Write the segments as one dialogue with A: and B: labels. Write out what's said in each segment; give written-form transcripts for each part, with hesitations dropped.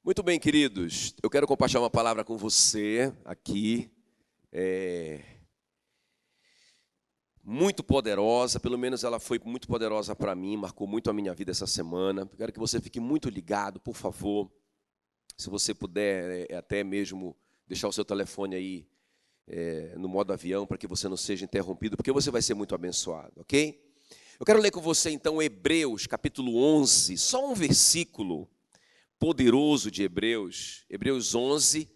A: Muito bem, queridos, eu quero compartilhar uma palavra com você aqui, muito poderosa, pelo menos ela foi muito poderosa para mim, marcou muito a minha vida essa semana. Eu quero que você fique muito ligado, por favor, se você puder, até mesmo deixar o seu telefone aí no modo avião, para que você não seja interrompido, porque você vai ser muito abençoado, ok? Eu quero ler com você, então, Hebreus, capítulo 11, só um versículo poderoso de Hebreus 11,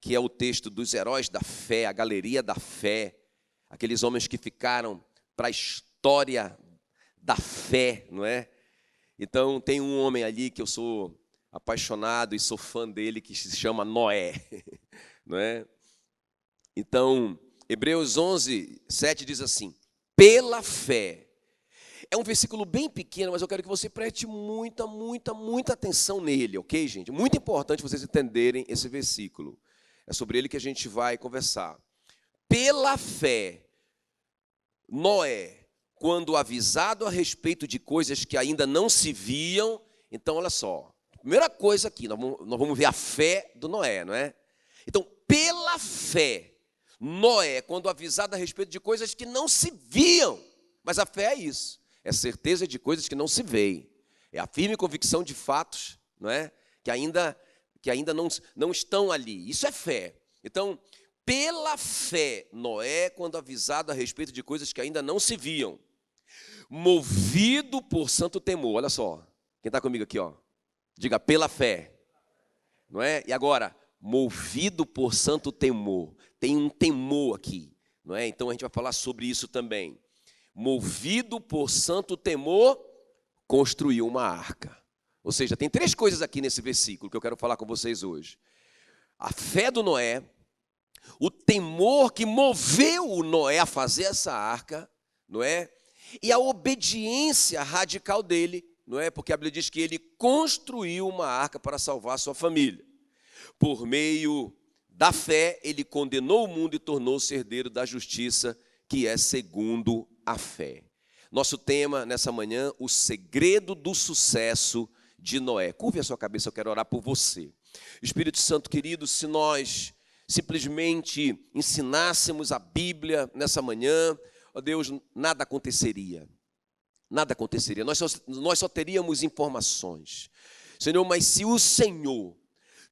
A: que é o texto dos heróis da fé, a galeria da fé, aqueles homens que ficaram para a história da fé, não é? Então, tem um homem ali que eu sou apaixonado e sou fã dele, que se chama Noé, não é? Então, Hebreus 11, 7 diz assim: pela fé. É um versículo bem pequeno, mas eu quero que você preste muita atenção nele, ok, gente? Muito importante vocês entenderem esse versículo. É sobre ele que a gente vai conversar. Pela fé, Noé, quando avisado a respeito de coisas que ainda não se viam, então olha só, primeira coisa aqui, nós vamos ver a fé do Noé, não é? Então, pela fé, Noé, quando avisado a respeito de coisas que não se viam, mas a fé é isso. É certeza de coisas que não se veem. É a firme convicção de fatos, não é? que ainda não estão ali. Isso é fé. Então, pela fé, Noé, quando avisado a respeito de coisas que ainda não se viam, movido por santo temor. Olha só, quem está comigo aqui, ó, diga pela fé. Não é? E agora, movido por santo temor. Tem um temor aqui, não é? Então a gente vai falar sobre isso também. Movido por santo temor, construiu uma arca. Ou seja, tem três coisas aqui nesse versículo que eu quero falar com vocês hoje. A fé do Noé, o temor que moveu o Noé a fazer essa arca, não é? E a obediência radical dele, não é? Porque a Bíblia diz que ele construiu uma arca para salvar a sua família. Por meio da fé, ele condenou o mundo e tornou-se herdeiro da justiça, que é segundo a fé. Nosso tema nessa manhã, o segredo do sucesso de Noé. Curve a sua cabeça, eu quero orar por você. Espírito Santo querido, se nós simplesmente ensinássemos a Bíblia nessa manhã, ó Deus, nada aconteceria. Nada aconteceria, nós só teríamos informações. Senhor, mas se o Senhor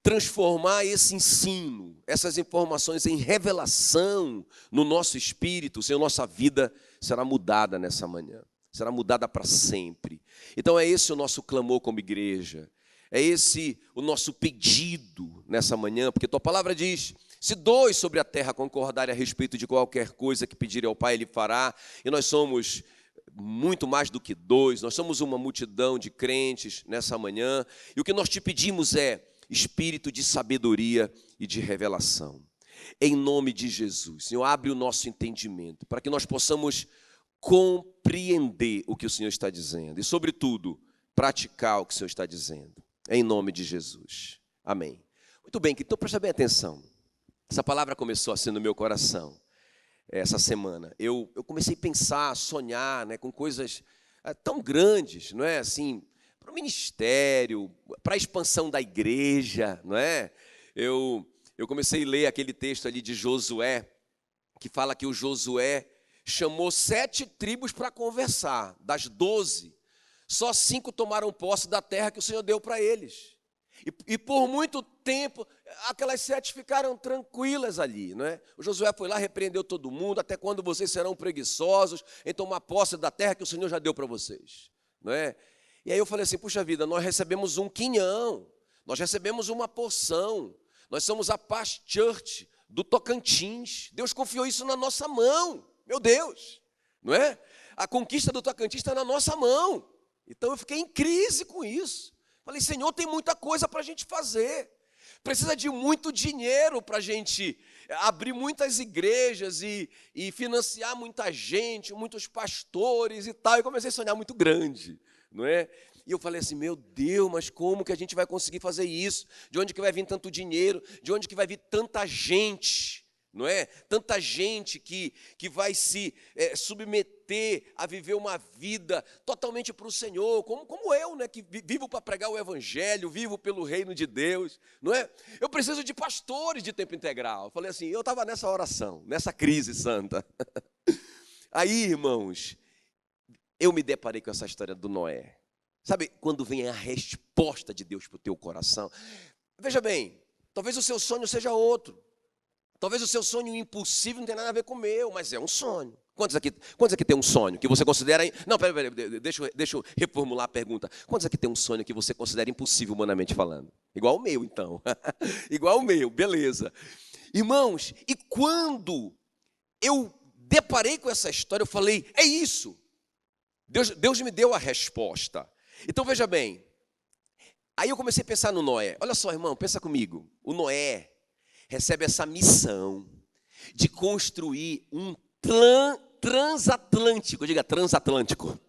A: transformar esse ensino, essas informações em revelação no nosso espírito, Senhor, nossa vida será mudada nessa manhã, será mudada para sempre. Então é esse o nosso clamor como igreja, é esse o nosso pedido nessa manhã, porque tua palavra diz: se dois sobre a terra concordarem a respeito de qualquer coisa que pedirem ao Pai, Ele fará, e nós somos muito mais do que dois, nós somos uma multidão de crentes nessa manhã, e o que nós te pedimos é espírito de sabedoria e de revelação. Em nome de Jesus, Senhor, abre o nosso entendimento, para que nós possamos compreender o que o Senhor está dizendo e, sobretudo, praticar o que o Senhor está dizendo. Em nome de Jesus. Amém. Muito bem, então presta bem atenção. Essa palavra começou assim no meu coração essa semana. Eu comecei a pensar, a sonhar, né, com coisas tão grandes, não é assim, para o ministério, para a expansão da igreja, não é? Eu comecei a ler aquele texto ali de Josué, que fala que o Josué chamou 7 tribos para conversar. Das 12, só 5 tomaram posse da terra que o Senhor deu para eles. E por muito tempo, aquelas 7 ficaram tranquilas ali, não é? O Josué foi lá, repreendeu todo mundo: até quando vocês serão preguiçosos em tomar posse da terra que o Senhor já deu para vocês, não é? E aí eu falei assim: puxa vida, nós recebemos um quinhão, nós recebemos uma porção, nós somos a Paz Church do Tocantins, Deus confiou isso na nossa mão, meu Deus, não é? A conquista do Tocantins está na nossa mão. Então eu fiquei em crise com isso. Falei: Senhor, tem muita coisa para a gente fazer, precisa de muito dinheiro para a gente abrir muitas igrejas e financiar muita gente, muitos pastores e tal. E comecei a sonhar muito grande, não é? E eu falei assim: meu Deus, mas como que a gente vai conseguir fazer isso? De onde que vai vir tanto dinheiro? De onde que vai vir tanta gente não é? Tanta gente que vai se submeter a viver uma vida totalmente para o Senhor, como eu, né? Que vivo para pregar o Evangelho, vivo pelo reino de Deus, não é? Eu preciso de pastores de tempo integral. Eu falei assim, eu estava nessa oração, nessa crise santa. Aí, irmãos, eu me deparei com essa história do Noé. Sabe, quando vem a resposta de Deus para o teu coração? Veja bem, talvez o seu sonho seja outro. Talvez o seu sonho impossível não tenha nada a ver com o meu, mas é um sonho. Quantos aqui tem um sonho que você considera... Não, peraí, deixa eu reformular a pergunta. Quantos aqui tem um sonho que você considera impossível, humanamente falando? Igual o meu, então. Igual o meu, beleza. Irmãos, e quando eu deparei com essa história, eu falei, é isso. Deus me deu a resposta. Então, veja bem, aí eu comecei a pensar no Noé. Olha só, irmão, pensa comigo. O Noé recebe essa missão de construir um transatlântico. Diga, transatlântico.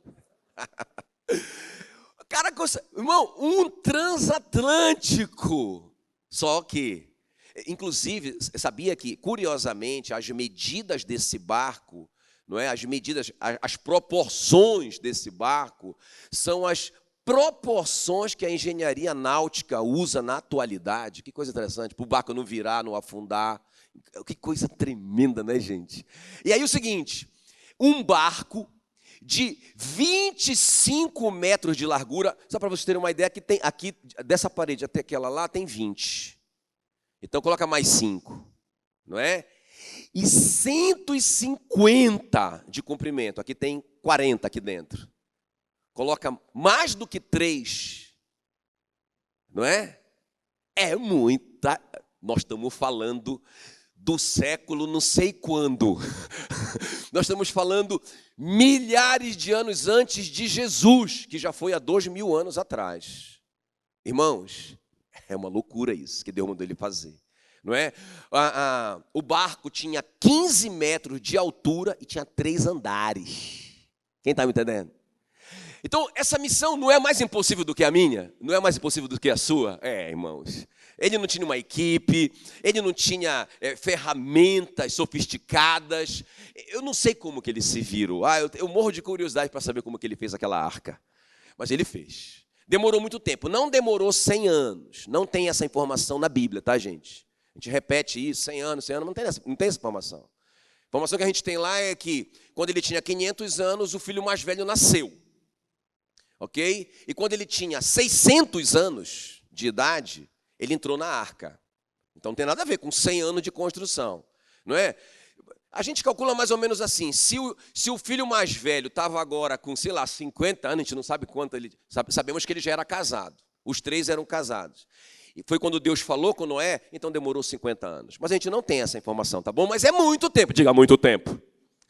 A: Cara, irmão, um transatlântico. Só que, inclusive, sabia que, curiosamente, as medidas desse barco, não é? As proporções desse barco são as proporções que a engenharia náutica usa na atualidade. Que coisa interessante, para o barco não virar, não afundar. Que coisa tremenda, né, gente? E aí o seguinte, um barco de 25 metros de largura, só para vocês terem uma ideia, que tem aqui, dessa parede até aquela lá, tem 20. Então coloca mais 5, não é? E 150 de comprimento, aqui tem 40 aqui dentro. Coloca mais do que 3, não é? É muita. Nós estamos falando do século não sei quando. Nós estamos falando milhares de anos antes de Jesus, que já foi há 2000 anos atrás. Irmãos, é uma loucura isso que Deus mandou ele fazer, não é? O barco tinha 15 metros de altura e tinha 3 andares. Quem está me entendendo? Então, essa missão não é mais impossível do que a minha? Não é mais impossível do que a sua? Irmãos. Ele não tinha uma equipe, ele não tinha ferramentas sofisticadas. Eu não sei como que ele se virou. Eu morro de curiosidade para saber como que ele fez aquela arca. Mas ele fez. Demorou muito tempo. Não demorou 100 anos. Não tem essa informação na Bíblia, tá, gente? A gente repete isso, 100 anos, não tem essa informação. A informação que a gente tem lá é que, quando ele tinha 500 anos, o filho mais velho nasceu. Ok? E quando ele tinha 600 anos de idade, ele entrou na arca. Então não tem nada a ver com 100 anos de construção, não é? A gente calcula mais ou menos assim, se o filho mais velho estava agora com, 50 anos, a gente não sabe quanto ele... Sabemos que ele já era casado, os 3 eram casados. E foi quando Deus falou com Noé, então demorou 50 anos. Mas a gente não tem essa informação, tá bom? Mas é muito tempo, diga muito tempo.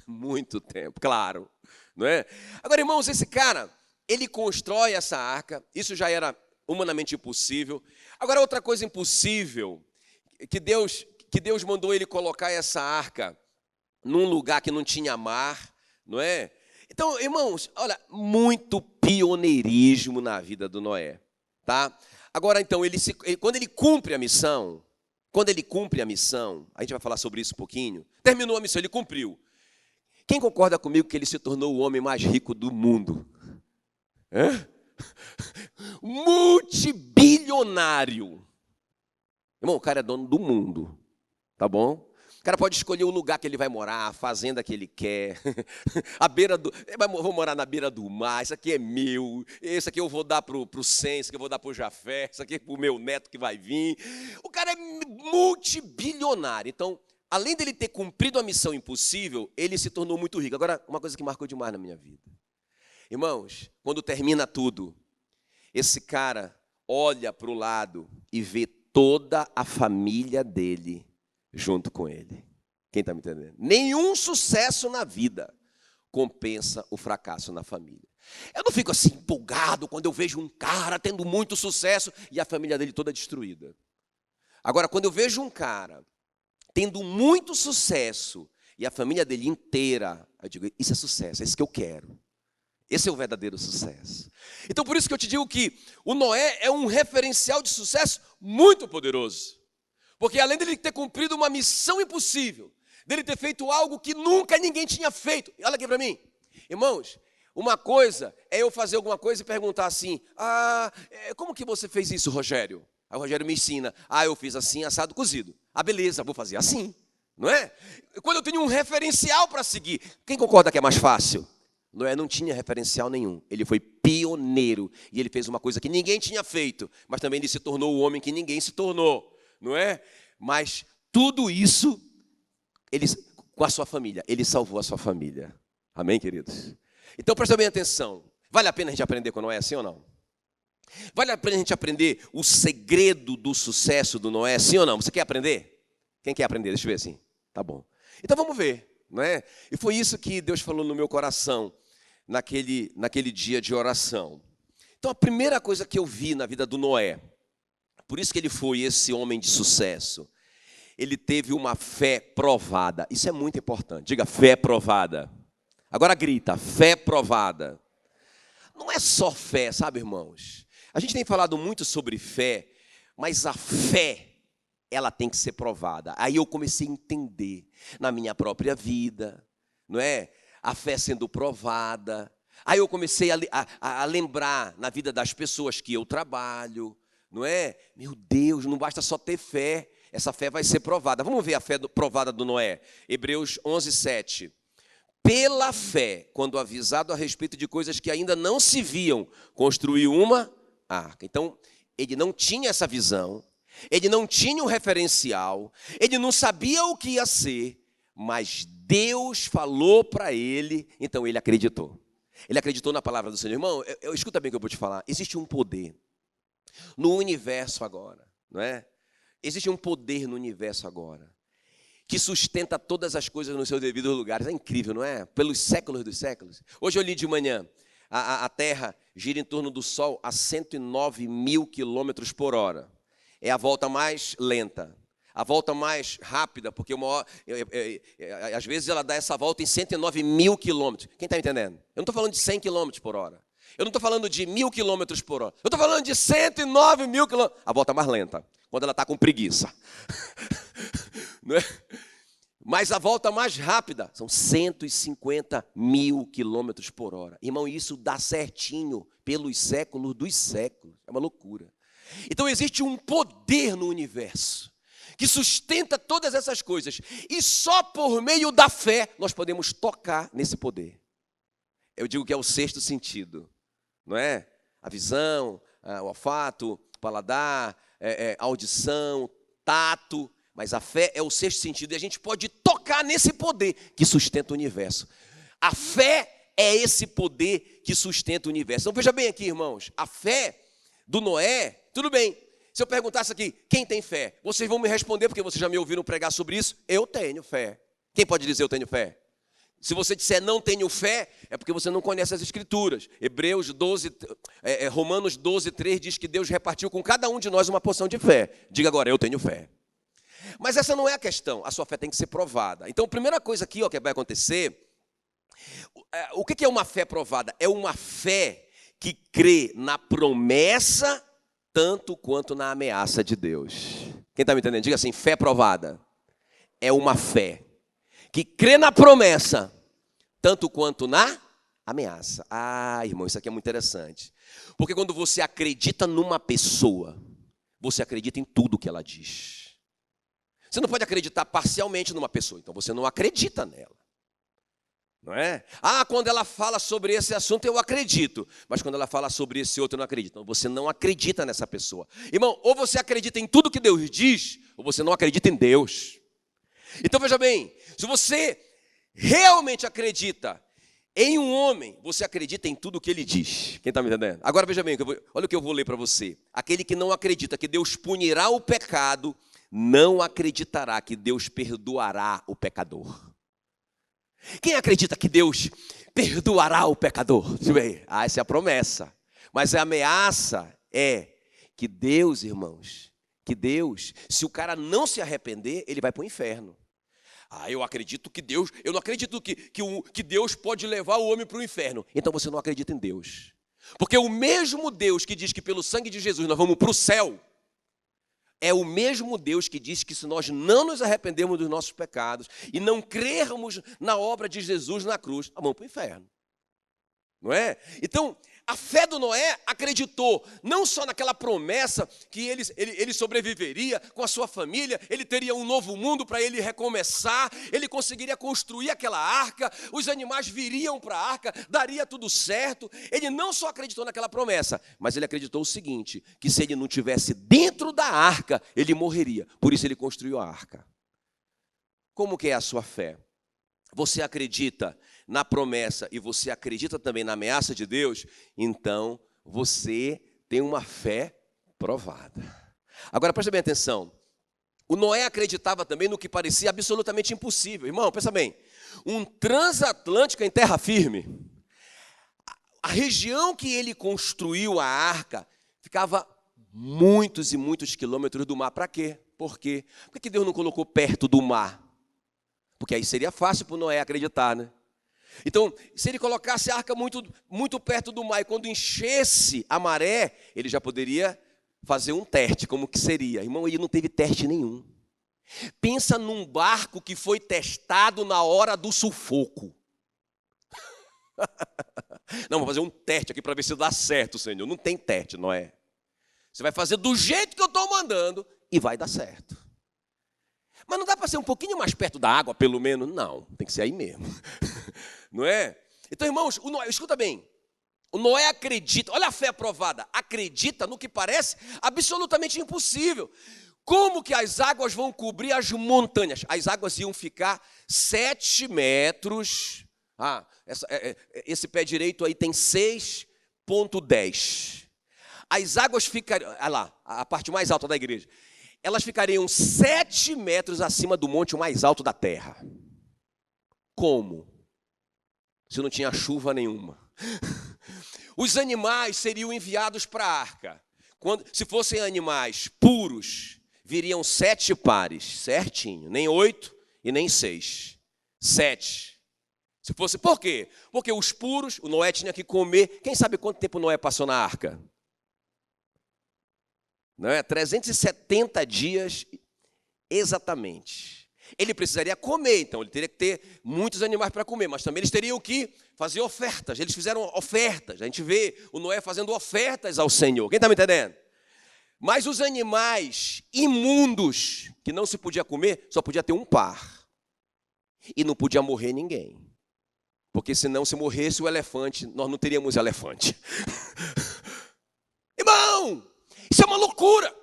A: Muito tempo, claro, não é? Agora, irmãos, esse cara... Ele constrói essa arca, isso já era humanamente impossível. Agora, outra coisa impossível, que Deus mandou ele colocar essa arca num lugar que não tinha mar, não é? Então, irmãos, olha, muito pioneirismo na vida do Noé, tá? Agora, então, quando ele cumpre a missão, a gente vai falar sobre isso um pouquinho, terminou a missão, ele cumpriu. Quem concorda comigo que ele se tornou o homem mais rico do mundo? Multibilionário. Irmão, o cara é dono do mundo, tá bom? O cara pode escolher o lugar que ele vai morar, a fazenda que ele quer, vou morar na beira do mar, isso aqui é meu, isso aqui eu vou dar para o Sem, isso aqui eu vou dar para o Jafé, isso aqui é para o meu neto que vai vir. O cara é multibilionário. Então, além dele ter cumprido a missão impossível, ele se tornou muito rico. Agora, uma coisa que marcou demais na minha vida. Irmãos, quando termina tudo, esse cara olha para o lado e vê toda a família dele junto com ele. Quem está me entendendo? Nenhum sucesso na vida compensa o fracasso na família. Eu não fico assim empolgado quando eu vejo um cara tendo muito sucesso e a família dele toda destruída. Agora, quando eu vejo um cara tendo muito sucesso e a família dele inteira, eu digo, isso é sucesso, é isso que eu quero. Esse é o verdadeiro sucesso. Então, por isso que eu te digo que o Noé é um referencial de sucesso muito poderoso. Porque além dele ter cumprido uma missão impossível, dele ter feito algo que nunca ninguém tinha feito. Olha aqui para mim. Irmãos, uma coisa é eu fazer alguma coisa e perguntar assim, como que você fez isso, Rogério? Aí o Rogério me ensina, eu fiz assim, assado, cozido. Beleza, vou fazer assim, não é? Quando eu tenho um referencial para seguir, quem concorda que é mais fácil? Noé não tinha referencial nenhum, ele foi pioneiro, e ele fez uma coisa que ninguém tinha feito, mas também ele se tornou o homem que ninguém se tornou, não é? Mas tudo isso, com a sua família, ele salvou a sua família. Amém, queridos? Então presta bem atenção, vale a pena a gente aprender com Noé, sim ou não? Vale a pena a gente aprender o segredo do sucesso do Noé, sim ou não? Você quer aprender? Quem quer aprender? Deixa eu ver assim. Tá bom. Então vamos ver, não é? E foi isso que Deus falou no meu coração naquele dia de oração. Então a primeira coisa que eu vi na vida do Noé, por isso que ele foi esse homem de sucesso, ele teve uma fé provada. Isso é muito importante. Diga, fé provada. Agora grita, fé provada. Não é só fé, sabe, irmãos? A gente tem falado muito sobre fé, mas a fé, ela tem que ser provada. Aí eu comecei a entender na minha própria vida, não é? A fé sendo provada. Aí eu comecei a lembrar na vida das pessoas que eu trabalho, não é? Meu Deus, não basta só ter fé, essa fé vai ser provada. Vamos ver a fé provada do Noé. Hebreus 11, 7. Pela fé, quando avisado a respeito de coisas que ainda não se viam, construiu uma arca. Então, ele não tinha essa visão, ele não tinha um referencial, ele não sabia o que ia ser, mas Deus falou para ele, então ele acreditou. Ele acreditou na palavra do Senhor. Irmão, escuta bem o que eu vou te falar. Existe um poder no universo agora, não é? Existe um poder no universo agora que sustenta todas as coisas nos seus devidos lugares. É incrível, não é? Pelos séculos dos séculos. Hoje eu li de manhã, a Terra gira em torno do Sol a 109 mil quilômetros por hora. É a volta mais lenta. A volta mais rápida, porque às vezes ela dá essa volta em 109 mil quilômetros. Quem está entendendo? Eu não estou falando de 100 quilômetros por hora. Eu não estou falando de 1000 quilômetros por hora. Eu estou falando de 109 mil quilômetros. A volta mais lenta, quando ela está com preguiça. Não é? Mas a volta mais rápida são 150 mil quilômetros por hora. Irmão, isso dá certinho pelos séculos dos séculos. É uma loucura. Então existe um poder no universo que sustenta todas essas coisas. E só por meio da fé nós podemos tocar nesse poder. Eu digo que é o sexto sentido, não é? A visão, o olfato, o paladar, a audição, tato. Mas a fé é o sexto sentido e a gente pode tocar nesse poder que sustenta o universo. A fé é esse poder que sustenta o universo. Então veja bem aqui, irmãos, a fé do Noé, tudo bem. Se eu perguntasse aqui, quem tem fé? Vocês vão me responder, porque vocês já me ouviram pregar sobre isso. Eu tenho fé. Quem pode dizer eu tenho fé? Se você disser não tenho fé, é porque você não conhece as Escrituras. Romanos 12, 3 diz que Deus repartiu com cada um de nós uma porção de fé. Diga agora, eu tenho fé. Mas essa não é a questão, a sua fé tem que ser provada. Então, a primeira coisa aqui que vai acontecer, o que é uma fé provada? É uma fé que crê na promessa tanto quanto na ameaça de Deus. Quem está me entendendo? Diga assim, fé provada. É uma fé que crê na promessa tanto quanto na ameaça. Irmão, isso aqui é muito interessante. Porque quando você acredita numa pessoa, você acredita em tudo que ela diz. Você não pode acreditar parcialmente numa pessoa, então você não acredita nela. Não é? Quando ela fala sobre esse assunto eu acredito, mas quando ela fala sobre esse outro eu não acredito. Então você não acredita nessa pessoa. Irmão, ou você acredita em tudo que Deus diz, ou você não acredita em Deus. Então veja bem, se você realmente acredita em um homem, você acredita em tudo que ele diz. Quem está me entendendo? Agora veja bem, olha o que eu vou ler para você. Aquele que não acredita que Deus punirá o pecado, não acreditará que Deus perdoará o pecador. Quem acredita que Deus perdoará o pecador? Essa é a promessa. Mas a ameaça é que Deus, irmãos, se o cara não se arrepender, ele vai para o inferno. Eu acredito que Deus, eu não acredito que Deus pode levar o homem para o inferno. Então você não acredita em Deus. Porque o mesmo Deus que diz que pelo sangue de Jesus nós vamos para o céu, é o mesmo Deus que diz que se nós não nos arrependermos dos nossos pecados e não crermos na obra de Jesus na cruz, vamos para o inferno. Não é? Então, a fé do Noé acreditou não só naquela promessa que ele sobreviveria com a sua família, ele teria um novo mundo para ele recomeçar, ele conseguiria construir aquela arca, os animais viriam para a arca, daria tudo certo. Ele não só acreditou naquela promessa, mas ele acreditou o seguinte, que se ele não estivesse dentro da arca, ele morreria. Por isso ele construiu a arca. Como que é a sua fé? Você acredita na promessa e você acredita também na ameaça de Deus, então você tem uma fé provada. Agora, presta bem atenção. O Noé acreditava também no que parecia absolutamente impossível. Irmão, pensa bem. Um transatlântico em terra firme. A região que ele construiu a arca ficava muitos e muitos quilômetros do mar. Para quê? Por quê? Por que Deus não colocou perto do mar? Porque aí seria fácil para o Noé acreditar, né? Então, se ele colocasse a arca muito perto do mar e quando enchesse a maré, ele já poderia fazer um teste, como que seria. Irmão, ele não teve teste nenhum. Pensa num barco que foi testado na hora do sufoco. Não, vou fazer um teste aqui para ver se dá certo, Senhor. Não tem teste, Noé. Você vai fazer do jeito que eu estou mandando e vai dar certo. Mas não dá para ser um pouquinho mais perto da água, pelo menos? Não, tem que ser aí mesmo. Não é? Então, irmãos, o Noé, escuta bem. O Noé acredita, olha a fé aprovada, acredita no que parece absolutamente impossível. Como que as águas vão cobrir as montanhas? As águas iam ficar 7 metros. Esse pé direito aí tem 6,10. As águas ficariam, olha lá, a parte mais alta da igreja. Elas ficariam 7 metros acima do monte mais alto da terra. Como? Se não tinha chuva nenhuma. Os animais seriam enviados para a arca. Se fossem animais puros, viriam 7 pares, certinho. Nem 8 e nem 6. 7. Se fosse, por quê? Porque os puros, o Noé tinha que comer. Quem sabe quanto tempo o Noé passou na arca? Não é? 370 dias exatamente. Ele precisaria comer, então ele teria que ter muitos animais para comer, mas também eles teriam que fazer ofertas. Eles fizeram ofertas. A gente vê o Noé fazendo ofertas ao Senhor. Quem está me entendendo? Mas os animais imundos que não se podia comer, só podia ter um par. E não podia morrer ninguém. Porque senão, se morresse o elefante, nós não teríamos elefante. Irmão! Isso é uma loucura.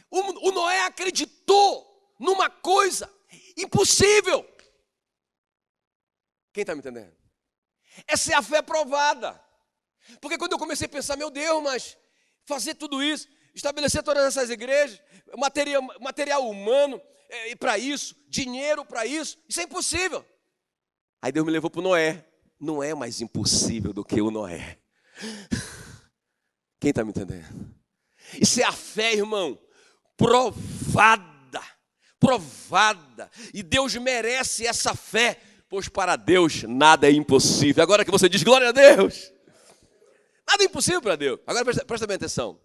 A: O Noé acreditou numa coisa impossível. Quem está me entendendo? Essa é a fé provada. Porque quando eu comecei a pensar, meu Deus, mas fazer tudo isso, estabelecer todas essas igrejas, material humano para isso, dinheiro para isso é impossível. Aí Deus me levou para o Noé. Não é mais impossível do que o Noé. Quem está me entendendo? Isso é a fé, irmão, provada, provada. E Deus merece essa fé, pois para Deus nada é impossível. Agora que você diz glória a Deus, nada é impossível para Deus. Agora presta bem atenção.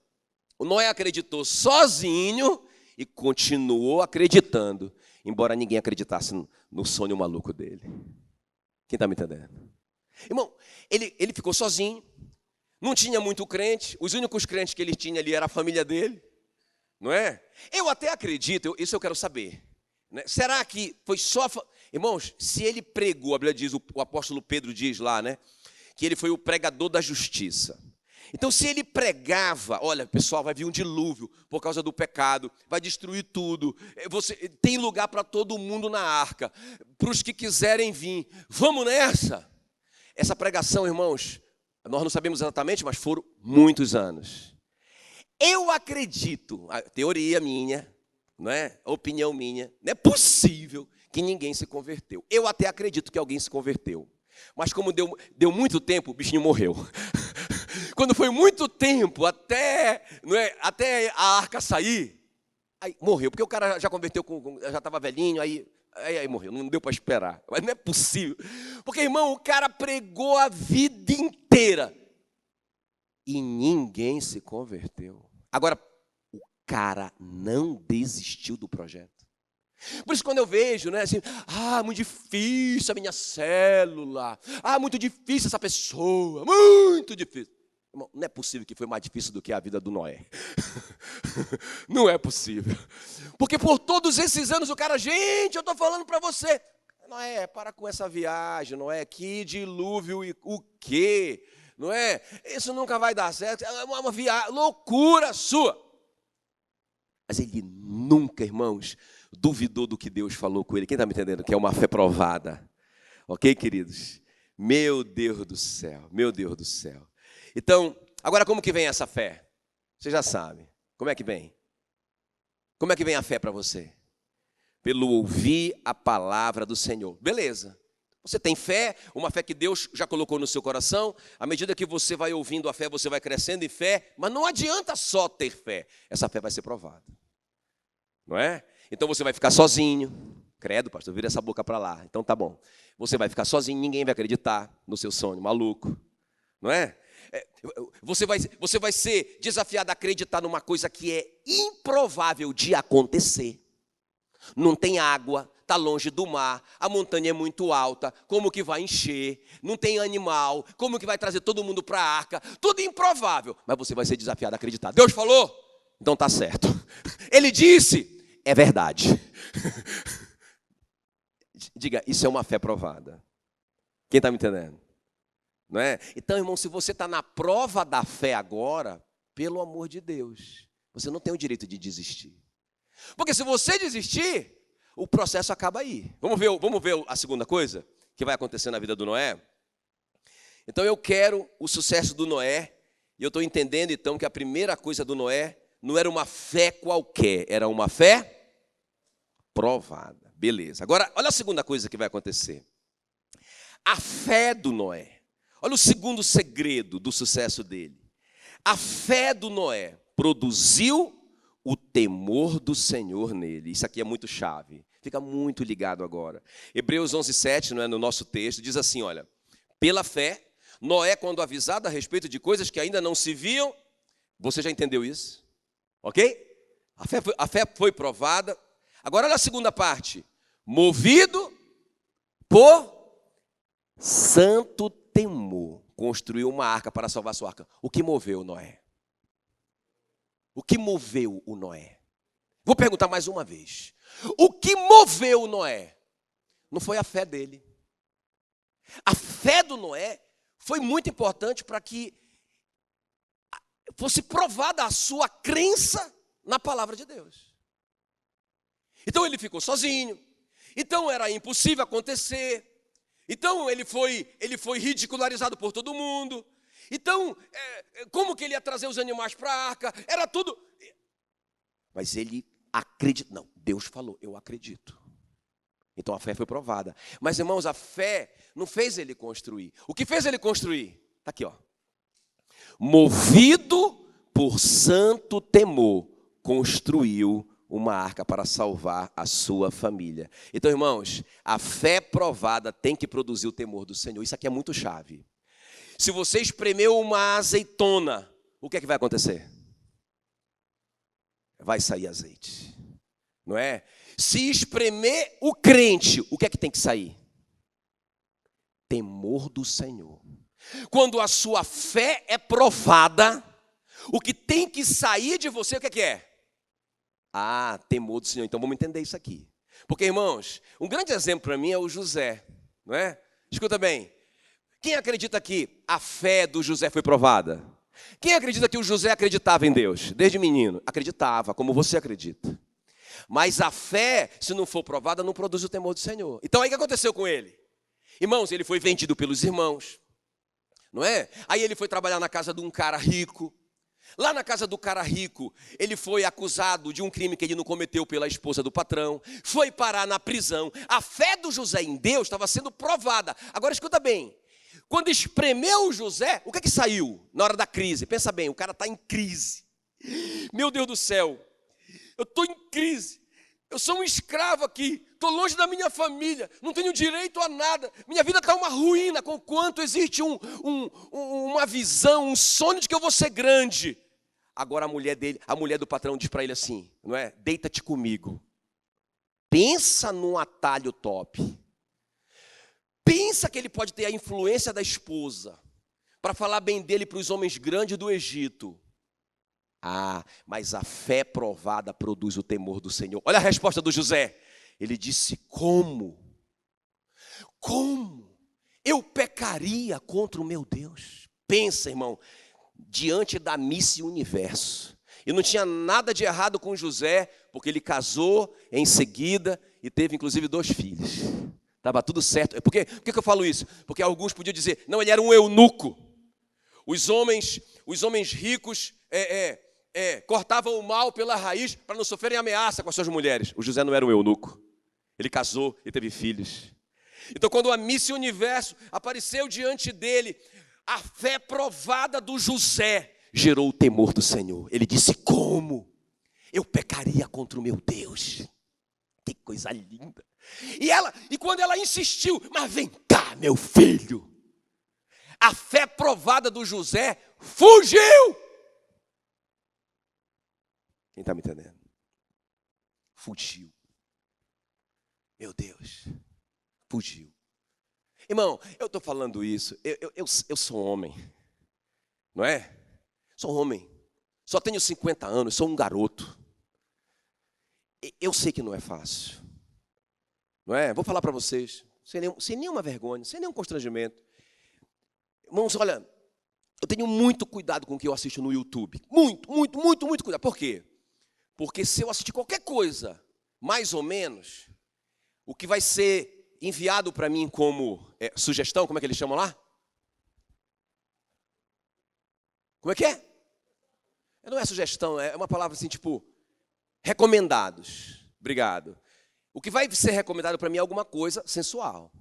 A: O Noé acreditou sozinho e continuou acreditando, embora ninguém acreditasse no sonho maluco dele. Quem está me entendendo? Irmão, ele ficou sozinho. Não tinha muito crente, os únicos crentes que ele tinha ali era a família dele, não é? Eu até acredito, isso eu quero saber, né? Será que foi só... Irmãos, se ele pregou, a Bíblia diz, o apóstolo Pedro diz lá, né? Que ele foi o pregador da justiça. Então, se ele pregava, olha, pessoal, vai vir um dilúvio por causa do pecado, vai destruir tudo, tem lugar para todo mundo na arca, para os que quiserem vir, vamos nessa. Essa pregação, irmãos, nós não sabemos exatamente, mas foram muitos anos. Eu acredito, a teoria minha, não é? A opinião minha, não é possível que ninguém se converteu. Eu até acredito que alguém se converteu. Mas como deu muito tempo, o bichinho morreu. Quando foi muito tempo, até a arca sair, aí morreu. Porque o cara já converteu, já estava velhinho, aí morreu, não deu para esperar. Mas não é possível. Porque, irmão, o cara pregou a vida inteira e ninguém se converteu. Agora, o cara não desistiu do projeto. Por isso, quando eu vejo, né, assim, muito difícil a minha célula, muito difícil essa pessoa, muito difícil. Irmão, não é possível que foi mais difícil do que a vida do Noé. Não é possível. Porque por todos esses anos o cara, gente, eu estou falando para você, Noé, para com essa viagem, Noé, que dilúvio e o quê? Não é? Isso nunca vai dar certo, é uma viagem, loucura sua. Mas ele nunca, irmãos, duvidou do que Deus falou com ele. Quem está me entendendo? Que é uma fé provada. Ok, queridos? Meu Deus do céu, meu Deus do céu. Então, agora como que vem essa fé? Você já sabe. Como é que vem? Como é que vem a fé para você? Pelo ouvir a palavra do Senhor. Beleza. Você tem fé, uma fé que Deus já colocou no seu coração. À medida que você vai ouvindo a fé, você vai crescendo em fé. Mas não adianta só ter fé. Essa fé vai ser provada. Não é? Então você vai ficar sozinho. Credo, pastor, vira essa boca para lá. Então tá bom. Você vai ficar sozinho, ninguém vai acreditar no seu sonho, maluco. Não é? Você vai ser desafiado a acreditar numa coisa que é improvável de acontecer. Não tem água, está longe do mar, a montanha é muito alta, como que vai encher? Não tem animal, como que vai trazer todo mundo para a arca? Tudo improvável, mas você vai ser desafiado a acreditar. Deus falou? Então tá certo. Ele disse? É verdade. Diga, isso é uma fé provada. Quem está me entendendo? Não é? Então, irmão, se você está na prova da fé agora, pelo amor de Deus, você não tem o direito de desistir. Porque se você desistir, o processo acaba aí. Vamos ver a segunda coisa que vai acontecer na vida do Noé? Então eu quero o sucesso do Noé, e eu estou entendendo então que a primeira coisa do Noé não era uma fé qualquer, era uma fé provada. Beleza. Agora, olha a segunda coisa que vai acontecer. A fé do Noé. Olha o segundo segredo do sucesso dele. A fé do Noé produziu o temor do Senhor nele. Isso aqui é muito chave. Fica muito ligado agora. Hebreus 11:7, não é, no nosso texto, diz assim, olha. Pela fé, Noé, quando avisado a respeito de coisas que ainda não se viam, você já entendeu isso? Ok? A fé foi provada. Agora olha a segunda parte. Movido por santo temor, construiu uma arca para salvar sua arca. O que moveu Noé? O que moveu o Noé? Vou perguntar mais uma vez. O que moveu o Noé? Não foi a fé dele. A fé do Noé foi muito importante para que fosse provada a sua crença na palavra de Deus. Então ele ficou sozinho. Então era impossível acontecer. Então ele foi ridicularizado por todo mundo. Então, como que ele ia trazer os animais para a arca? Era tudo. Mas ele acredita. Não, Deus falou, eu acredito. Então a fé foi provada. Mas, irmãos, a fé não fez ele construir. O que fez ele construir? Está aqui, ó. Movido por santo temor, construiu uma arca para salvar a sua família. Então, irmãos, a fé provada tem que produzir o temor do Senhor. Isso aqui é muito chave. Se você espremeu uma azeitona, o que é que vai acontecer? Vai sair azeite, não é? Se espremer o crente, o que é que tem que sair? Temor do Senhor. Quando a sua fé é provada, o que tem que sair de você, o que é? Temor do Senhor. Então vamos entender isso aqui. Porque, irmãos, um grande exemplo para mim é o José, não é? Escuta bem. Quem acredita que a fé do José foi provada? Quem acredita que o José acreditava em Deus? Desde menino. Acreditava, como você acredita. Mas a fé, se não for provada, não produz o temor do Senhor. Então aí o que aconteceu com ele? Irmãos, ele foi vendido pelos irmãos, não é? Aí ele foi trabalhar na casa de um cara rico. Lá na casa do cara rico, ele foi acusado de um crime que ele não cometeu pela esposa do patrão. Foi parar na prisão. A fé do José em Deus estava sendo provada. Agora escuta bem. Quando espremeu o José, o que é que saiu na hora da crise? Pensa bem, o cara está em crise. Meu Deus do céu, eu estou em crise. Eu sou um escravo aqui, estou longe da minha família, não tenho direito a nada. Minha vida está uma ruína, conquanto existe uma visão, um sonho de que eu vou ser grande. Agora a mulher do patrão diz para ele assim, não é? Deita-te comigo. Pensa num atalho top. Pensa que ele pode ter a influência da esposa para falar bem dele para os homens grandes do Egito. Ah, mas a fé provada produz o temor do Senhor. Olha a resposta do José. Ele disse, como? Como eu pecaria contra o meu Deus? Pensa, irmão, diante da Miss Universo. E não tinha nada de errado com José, porque ele casou em seguida e teve inclusive 2 filhos. Estava tudo certo. Por que eu falo isso? Porque alguns podiam dizer, não, ele era um eunuco. Os homens ricos cortavam o mal pela raiz para não sofrerem ameaça com as suas mulheres. O José não era um eunuco. Ele casou e teve filhos. Então, quando a Miss Universo apareceu diante dele, a fé provada do José gerou o temor do Senhor. Ele disse, como eu pecaria contra o meu Deus? Que coisa linda. E quando ela insistiu, mas vem cá, meu filho. A fé provada do José fugiu. Quem está me entendendo? Fugiu. Meu Deus, fugiu. Irmão, eu estou falando isso, eu sou homem, não é? Sou homem, só tenho 50 anos, sou um garoto. Eu sei que não é fácil, não é? Vou falar para vocês, sem nenhuma vergonha, sem nenhum constrangimento. Irmãos, olha, eu tenho muito cuidado com o que eu assisto no YouTube. Muito cuidado. Por quê? Porque se eu assistir qualquer coisa, mais ou menos, o que vai ser enviado para mim como sugestão, como é que eles chamam lá? Como é que é? Não é sugestão, é uma palavra assim, tipo, recomendados. Obrigado. O que vai ser recomendado para mim é alguma coisa sensual.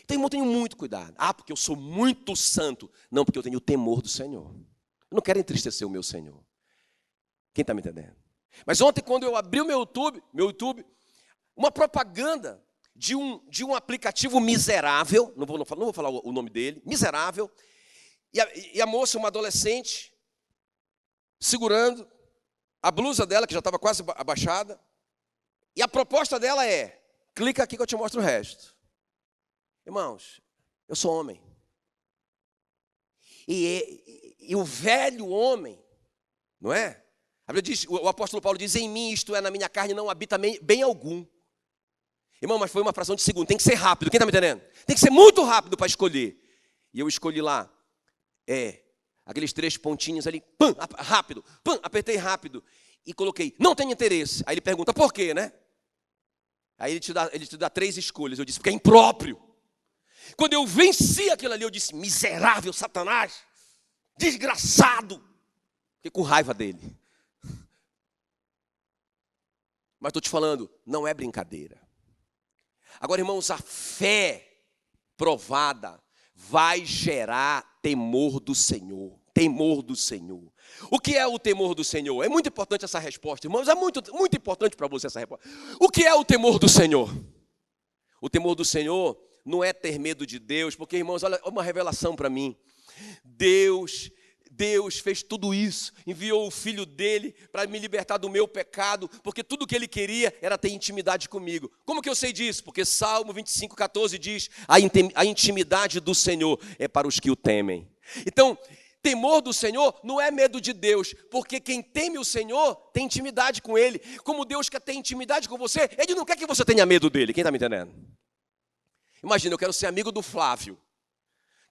A: Então, irmão, eu tenho muito cuidado. Ah, porque eu sou muito santo. Não, porque eu tenho o temor do Senhor. Eu não quero entristecer o meu Senhor. Quem está me entendendo? Mas ontem, quando eu abri o meu YouTube, uma propaganda de um aplicativo miserável, não vou falar o nome dele, miserável, e a moça, uma adolescente, segurando a blusa dela, que já estava quase abaixada, e a proposta dela é, clica aqui que eu te mostro o resto. Irmãos, eu sou homem. E o velho homem, não é? A Bíblia diz, o apóstolo Paulo diz, em mim, isto é, na minha carne, não habita bem algum. Irmão, mas foi uma fração de segundo, tem que ser rápido, quem está me entendendo? Tem que ser muito rápido para escolher. E eu escolhi lá, aqueles 3 pontinhos ali, pam, rápido, pam, apertei rápido. E coloquei, não tem interesse. Aí ele pergunta, por quê, né? Aí ele te dá 3 escolhas. Eu disse, porque é impróprio. Quando eu venci aquilo ali, eu disse, miserável Satanás, desgraçado. Fiquei com raiva dele. Mas estou te falando, não é brincadeira. Agora, irmãos, a fé provada vai gerar temor do Senhor. Temor do Senhor. O que é o temor do Senhor? É muito importante essa resposta, irmãos. É muito importante para você essa resposta. O que é o temor do Senhor? O temor do Senhor não é ter medo de Deus, porque, irmãos, olha uma revelação para mim. Deus fez tudo isso, enviou o Filho dele para me libertar do meu pecado, porque tudo que ele queria era ter intimidade comigo. Como que eu sei disso? Porque Salmo 25:14 diz, a intimidade do Senhor é para os que o temem. Então, temor do Senhor não é medo de Deus, porque quem teme o Senhor tem intimidade com Ele. Como Deus quer ter intimidade com você, Ele não quer que você tenha medo dele. Quem está me entendendo? Imagina, eu quero ser amigo do Flávio.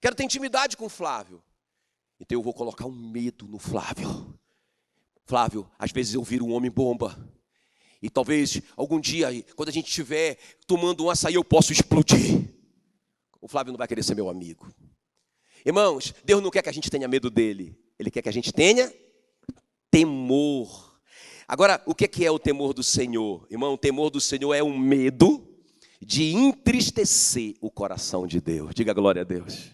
A: Quero ter intimidade com o Flávio. Então eu vou colocar um medo no Flávio. Flávio, às vezes eu viro um homem bomba. E talvez algum dia, quando a gente estiver tomando um açaí, eu posso explodir. O Flávio não vai querer ser meu amigo. Irmãos, Deus não quer que a gente tenha medo dele. Ele quer que a gente tenha temor. Agora, o que é o temor do Senhor? Irmão, o temor do Senhor é um medo de entristecer o coração de Deus. Diga glória a Deus.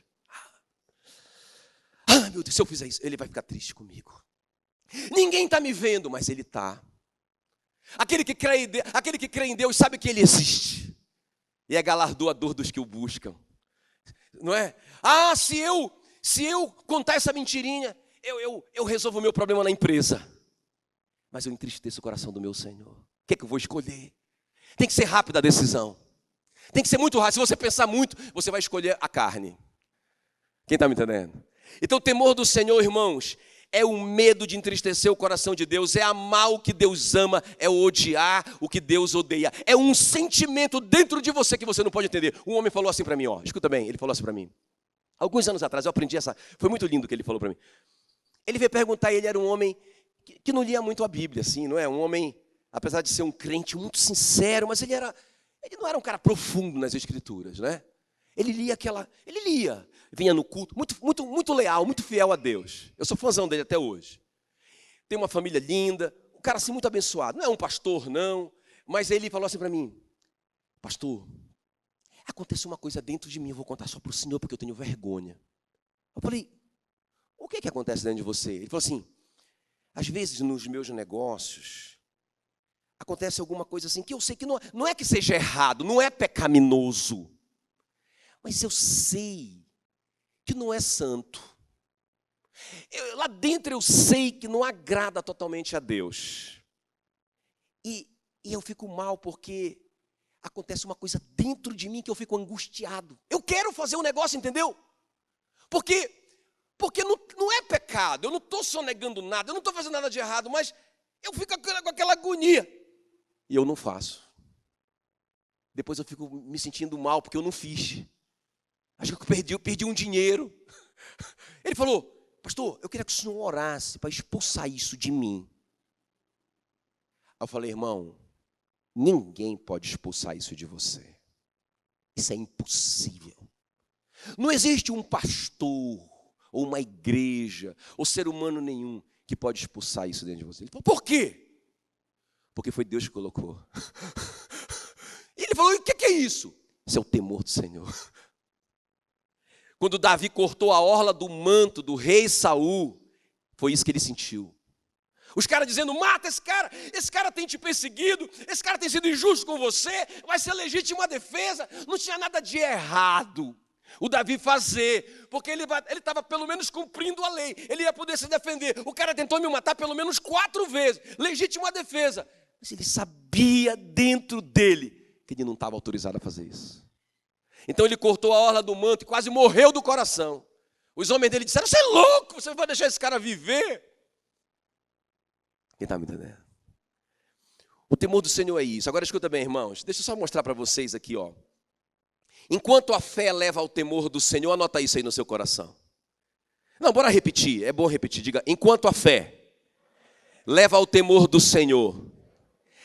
A: Ah, meu Deus, se eu fizer isso, ele vai ficar triste comigo. Ninguém está me vendo, mas ele está. Aquele que crê em Deus sabe que ele existe. E é galardoador dos que o buscam. Não é? Ah, se eu contar essa mentirinha, eu resolvo o meu problema na empresa, mas eu entristeço o coração do meu Senhor. O que é que eu vou escolher? Tem que ser rápida a decisão. Tem que ser muito rápido. Se você pensar muito, você vai escolher a carne. Quem está me entendendo? Então o temor do Senhor, irmãos, é o medo de entristecer o coração de Deus, é amar o que Deus ama, é odiar o que Deus odeia. É um sentimento dentro de você que você não pode entender. Um homem falou assim para mim, escuta bem, ele falou assim para mim. Alguns anos atrás eu aprendi foi muito lindo o que ele falou para mim. Ele veio perguntar, ele era um homem que não lia muito a Bíblia, assim, não é? Um homem, apesar de ser um crente muito sincero, mas ele não era um cara profundo nas Escrituras, né? Ele lia, vinha no culto, muito leal, muito fiel a Deus. Eu sou fãzão dele até hoje. Tem uma família linda, um cara assim muito abençoado. Não é um pastor, não, mas ele falou assim para mim, pastor, aconteceu uma coisa dentro de mim, eu vou contar só para o senhor, porque eu tenho vergonha. Eu falei, o que acontece dentro de você? Ele falou assim, às vezes nos meus negócios, acontece alguma coisa assim, que eu sei que não é que seja errado, não é pecaminoso, mas eu sei que não é santo. Lá dentro eu sei que não agrada totalmente a Deus. E eu fico mal porque acontece uma coisa dentro de mim que eu fico angustiado. Eu quero fazer um negócio, entendeu? Porque não é pecado, eu não estou sonegando nada, eu não estou fazendo nada de errado, mas eu fico com aquela agonia. E eu não faço. Depois eu fico me sentindo mal porque eu não fiz. Acho que eu perdi um dinheiro. Ele falou, pastor, eu queria que o senhor orasse para expulsar isso de mim. Aí eu falei, irmão, ninguém pode expulsar isso de você. Isso é impossível. Não existe um pastor, ou uma igreja, ou ser humano nenhum que pode expulsar isso dentro de você. Ele falou, por quê? Porque foi Deus que colocou. E ele falou, e o que é isso? Isso é o temor do Senhor. Quando Davi cortou a orla do manto do rei Saul, foi isso que ele sentiu. Os caras dizendo, mata esse cara tem te perseguido, esse cara tem sido injusto com você, vai ser legítima defesa, não tinha nada de errado o Davi fazer, porque ele estava pelo menos cumprindo a lei, ele ia poder se defender. O cara tentou me matar pelo menos 4 vezes, legítima defesa, mas ele sabia dentro dele que ele não estava autorizado a fazer isso. Então ele cortou a orla do manto e quase morreu do coração. Os homens dele disseram, você é louco, você vai deixar esse cara viver? Quem está me entendendo? O temor do Senhor é isso. Agora escuta bem, irmãos, deixa eu só mostrar para vocês aqui, Enquanto a fé leva ao temor do Senhor, anota isso aí no seu coração. Não, bora repetir, é bom repetir. Diga, enquanto a fé leva ao temor do Senhor,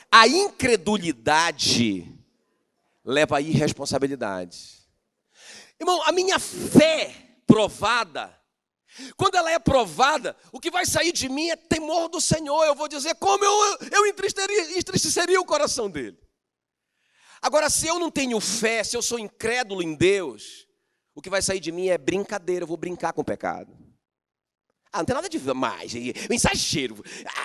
A: a incredulidade leva à irresponsabilidade. Irmão, a minha fé provada, quando ela é provada, o que vai sair de mim é temor do Senhor. Eu vou dizer como eu entristeceria o coração dele. Agora, se eu não tenho fé, se eu sou incrédulo em Deus, o que vai sair de mim é brincadeira, eu vou brincar com o pecado. Não tem nada de mais, um exagero.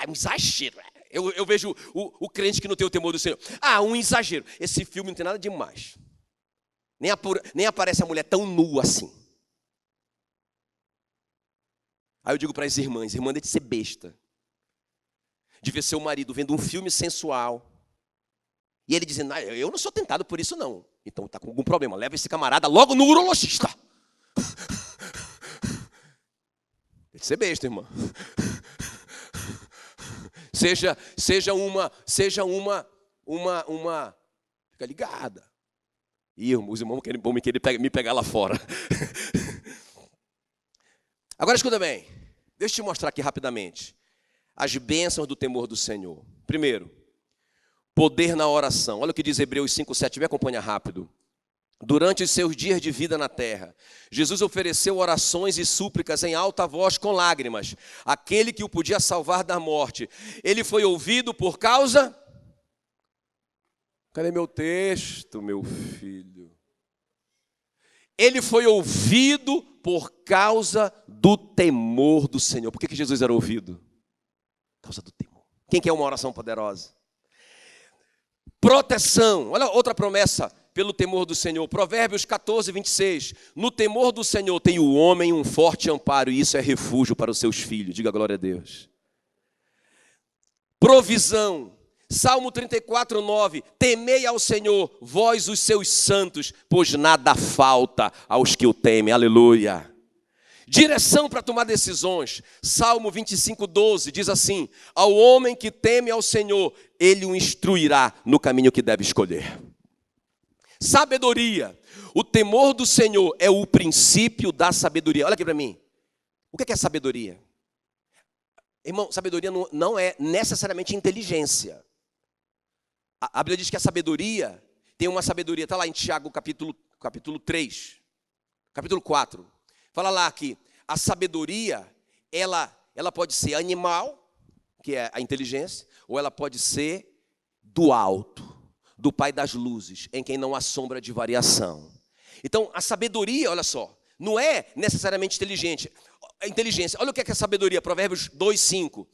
A: Um exagero. Eu vejo o crente que não tem o temor do Senhor. Um exagero. Esse filme não tem nada de mais. Nem aparece a mulher tão nua assim. Aí eu digo para as irmãs deve ser besta. De ver seu marido vendo um filme sensual. E ele dizendo, eu não sou tentado por isso não. Então está com algum problema, leva esse camarada logo no urologista. Deve ser besta, irmã. Seja uma, fica ligada. Ih, os irmãos vão me querer me pegar lá fora. Agora escuta bem, deixa eu te mostrar aqui rapidamente as bênçãos do temor do Senhor. Primeiro, poder na oração. Olha o que diz Hebreus 5:7, me acompanha rápido. Durante os seus dias de vida na terra, Jesus ofereceu orações e súplicas em alta voz com lágrimas, aquele que o podia salvar da morte. Ele foi ouvido por causa... Cadê meu texto, meu filho? Ele foi ouvido por causa do temor do Senhor. Por que Jesus era ouvido? Por causa do temor. Quem quer uma oração poderosa? Proteção. Olha outra promessa pelo temor do Senhor. Provérbios 14, 26. No temor do Senhor tem o homem um forte amparo, e isso é refúgio para os seus filhos. Diga glória a Deus. Provisão. Salmo 34, 9. Temei ao Senhor, vós os seus santos, pois nada falta aos que o temem. Aleluia. Direção para tomar decisões. Salmo 25, 12 diz assim: ao homem que teme ao Senhor, ele o instruirá no caminho que deve escolher. Sabedoria. O temor do Senhor é o princípio da sabedoria. Olha aqui para mim. O que é sabedoria? Irmão, sabedoria não é necessariamente inteligência. A Bíblia diz que a sabedoria, tem uma sabedoria, está lá em Tiago capítulo 3, capítulo 4. Fala lá que a sabedoria, ela pode ser animal, que é a inteligência, ou ela pode ser do alto, do Pai das luzes, em quem não há sombra de variação. Então, a sabedoria, olha só, não é necessariamente inteligente. A inteligência, olha o que é a sabedoria, Provérbios 2, 5.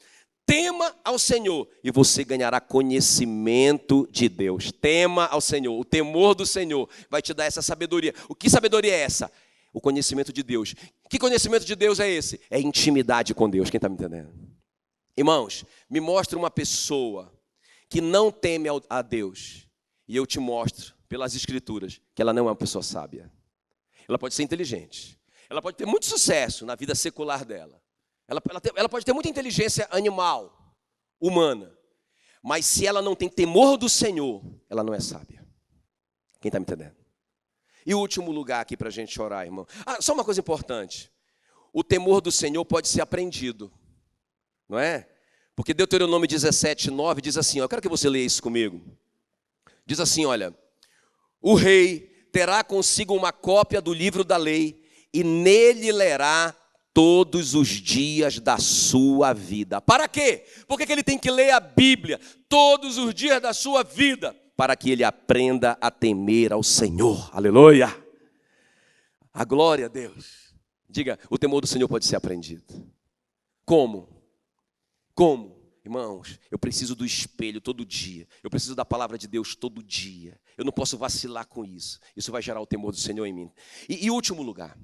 A: Tema ao Senhor e você ganhará conhecimento de Deus. Tema ao Senhor, o temor do Senhor vai te dar essa sabedoria. O que sabedoria é essa? O conhecimento de Deus. Que conhecimento de Deus é esse? É intimidade com Deus, quem está me entendendo? Irmãos, me mostra uma pessoa que não teme a Deus, e eu te mostro, pelas Escrituras, que ela não é uma pessoa sábia. Ela pode ser inteligente, ela pode ter muito sucesso na vida secular dela, ela pode ter muita inteligência animal, humana, mas se ela não tem temor do Senhor, ela não é sábia. Quem está me entendendo? E o último lugar aqui para a gente orar, irmão. Só uma coisa importante. O temor do Senhor pode ser aprendido, não é? Porque Deuteronômio 17, 9 diz assim, eu quero que você leia isso comigo. Diz assim, olha, o rei terá consigo uma cópia do livro da lei e nele lerá todos os dias da sua vida. Para quê? Por que ele tem que ler a Bíblia todos os dias da sua vida? Para que ele aprenda a temer ao Senhor. Aleluia! A glória a Deus. Diga, o temor do Senhor pode ser aprendido. Como? Como? Irmãos, eu preciso do espelho todo dia. Eu preciso da palavra de Deus todo dia. Eu não posso vacilar com isso. Isso vai gerar o temor do Senhor em mim. E último lugar.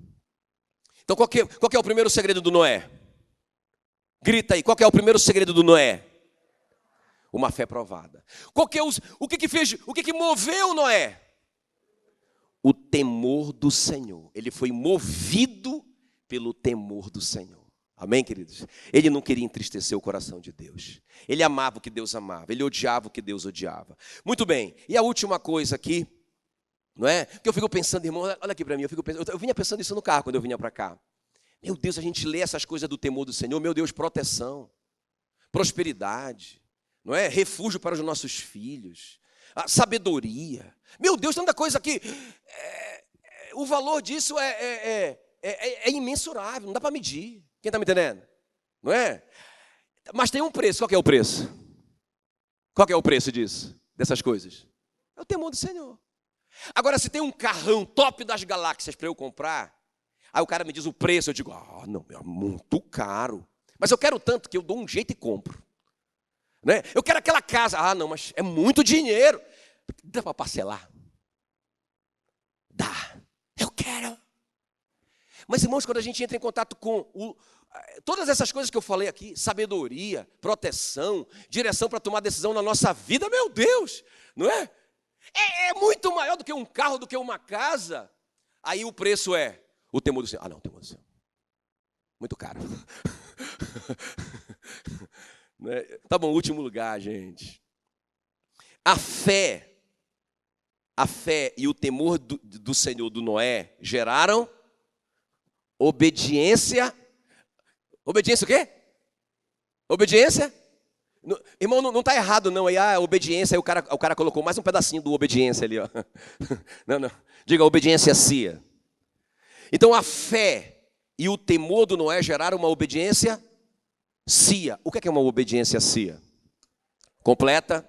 A: Então, qual que é o primeiro segredo do Noé? Grita aí, qual que é o primeiro segredo do Noé? Uma fé provada. O que moveu Noé? O temor do Senhor. Ele foi movido pelo temor do Senhor. Amém, queridos? Ele não queria entristecer o coração de Deus. Ele amava o que Deus amava. Ele odiava o que Deus odiava. Muito bem. E a última coisa aqui, não é? Porque eu fico pensando, irmão, olha aqui para mim. Eu vinha pensando isso no carro quando eu vinha para cá. Meu Deus, a gente lê essas coisas do temor do Senhor. Meu Deus, proteção, prosperidade, não é? Refúgio para os nossos filhos, a sabedoria. Meu Deus, tanta coisa aqui. O valor disso é imensurável, não dá para medir. Quem está me entendendo? Não é? Mas tem um preço. Qual que é o preço? Qual que é o preço disso? Dessas coisas? É o temor do Senhor. Agora, se tem um carrão top das galáxias para eu comprar, aí o cara me diz o preço, eu digo, não, é muito caro. Mas eu quero tanto que eu dou um jeito e compro. Né? Eu quero aquela casa. Não, mas é muito dinheiro. Dá para parcelar? Dá. Eu quero. Mas, irmãos, quando a gente entra em contato com todas essas coisas que eu falei aqui, sabedoria, proteção, direção para tomar decisão na nossa vida, meu Deus, não é? É muito maior do que um carro, do que uma casa. Aí o preço é o temor do Senhor. Não, o temor do Senhor. Muito caro. Né? Tá bom, último lugar, gente. A fé e o temor do Senhor, do Noé, geraram obediência. Obediência o quê? Obediência? Irmão, não está errado não. Aí obediência, aí o cara colocou mais um pedacinho do obediência ali, ó. Não. Diga, obediência cia. Então a fé e o temor do Noé geraram uma obediência cia. O que é uma obediência cia? Completa,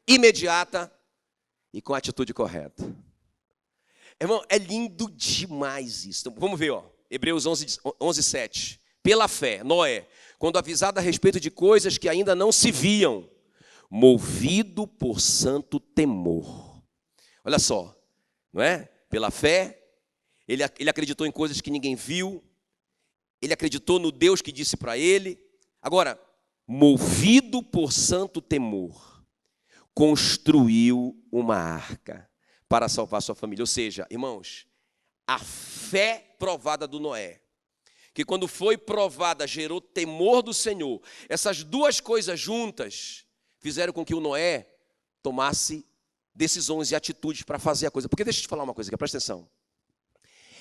A: imediata e com a atitude correta. Irmão, é lindo demais isso. Então, vamos ver, ó. Hebreus 11, 7. Pela fé, Noé, quando avisado a respeito de coisas que ainda não se viam, movido por santo temor. Olha só, não é? Pela fé, ele acreditou em coisas que ninguém viu, ele acreditou no Deus que disse para ele. Agora, movido por santo temor, construiu uma arca para salvar sua família. Ou seja, irmãos, a fé provada do Noé, que quando foi provada gerou temor do Senhor, essas duas coisas juntas fizeram com que o Noé tomasse decisões e atitudes para fazer a coisa. Porque deixa eu te falar uma coisa aqui, presta atenção.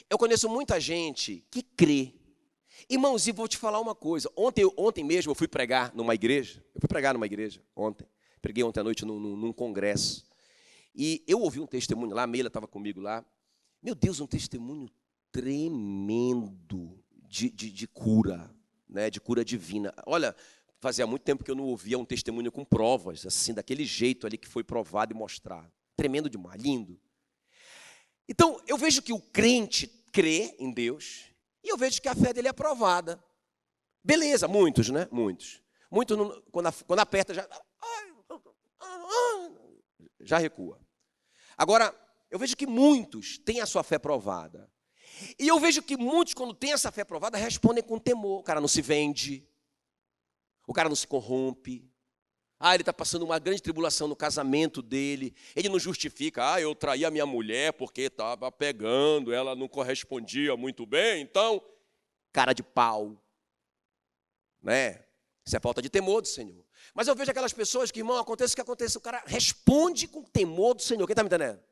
A: Eu conheço muita gente que crê. Irmãos, e vou te falar uma coisa. Ontem mesmo eu fui pregar numa igreja. Ontem. Preguei ontem à noite num congresso. E eu ouvi um testemunho lá, a Meila estava comigo lá. Meu Deus, um testemunho tremendo de cura, né, de cura divina. Olha, fazia muito tempo que eu não ouvia um testemunho com provas, assim, daquele jeito ali que foi provado e mostrado. Tremendo demais, lindo. Então, eu vejo que o crente crê em Deus e eu vejo que a fé dele é aprovada. Beleza, muitos, né? Muitos. Muitos, quando aperta, já recua. Agora, eu vejo que muitos têm a sua fé provada. E eu vejo que muitos, quando têm essa fé provada, respondem com temor. O cara não se vende, o cara não se corrompe. Ele está passando uma grande tribulação no casamento dele. Ele não justifica, eu traí a minha mulher porque estava pegando, ela não correspondia muito bem, então, cara de pau. Né? Isso é falta de temor do Senhor. Mas eu vejo aquelas pessoas que, irmão, aconteça o que aconteça, o cara responde com temor do Senhor. Quem está me entendendo?